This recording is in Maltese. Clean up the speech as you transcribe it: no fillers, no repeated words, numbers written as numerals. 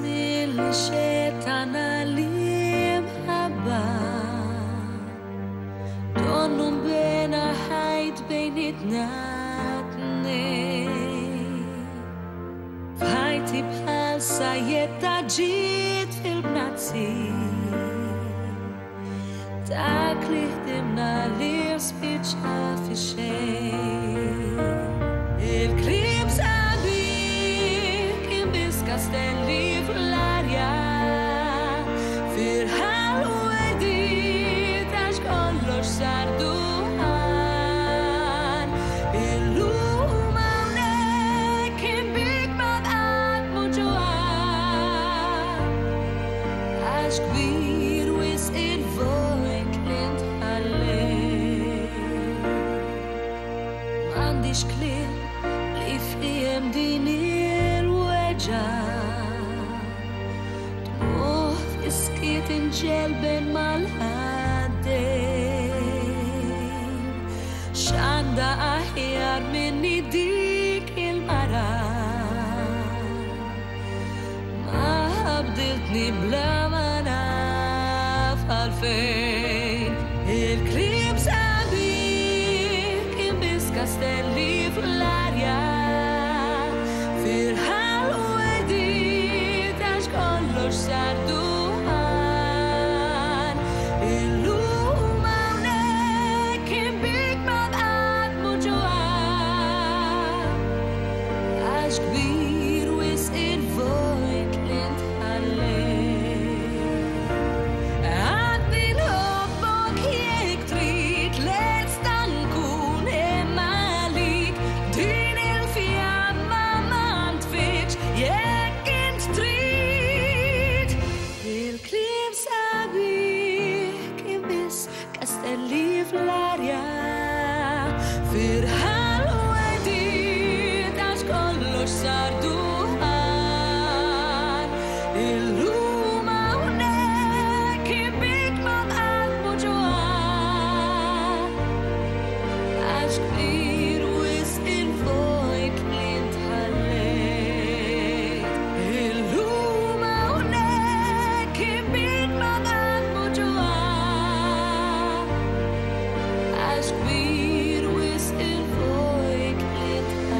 mill xetan għalim ħabba Donnum bena ħajt bejnitna tnejn F'ħajti bħal sajjetta ġiet fil-bnazzi Dak li ħdimna li spiċċa fi xejn Il-kliem sabiħ kien biss kastelli fl-arja Firħal u għedit għax kollox sar duħan Illum hawnhekk kien bik ma bqatmu ġuħan Għax kbir wisq il-vojt li ntħallej M'għandix kliem li fiem din il-weġa Tmuħ fiskiet inġelben mal-ħaddejn X'għandha aħjar minni dik il-mara Ma ħabdiltni bla ma naf għalfejn Il-kliem sabiħ kien biss kastelli fl-arja Firħal u għedit għax kollox sar duħan Illum hawnhekk kien bik ma bqatmu ġuħan Għax kbir wisq il-vojt li ntħallej Għadni nħobbok jekk trid lesta nkun imma għalik Din il-fjamma ma ntfitx jekk int trid Il-kliem sabiħ kien biss kastelli fl-arja Firħal u għedit għax kollox sar duħan Illum hawnhekk kien bik ma bqatmu ġuħan Għax kbir wisq il-vojt li ntħallejt Illum hawnhekk kien bik ma bqatmu ġuħan Għax kbir wisq il-vojt li ntħallejt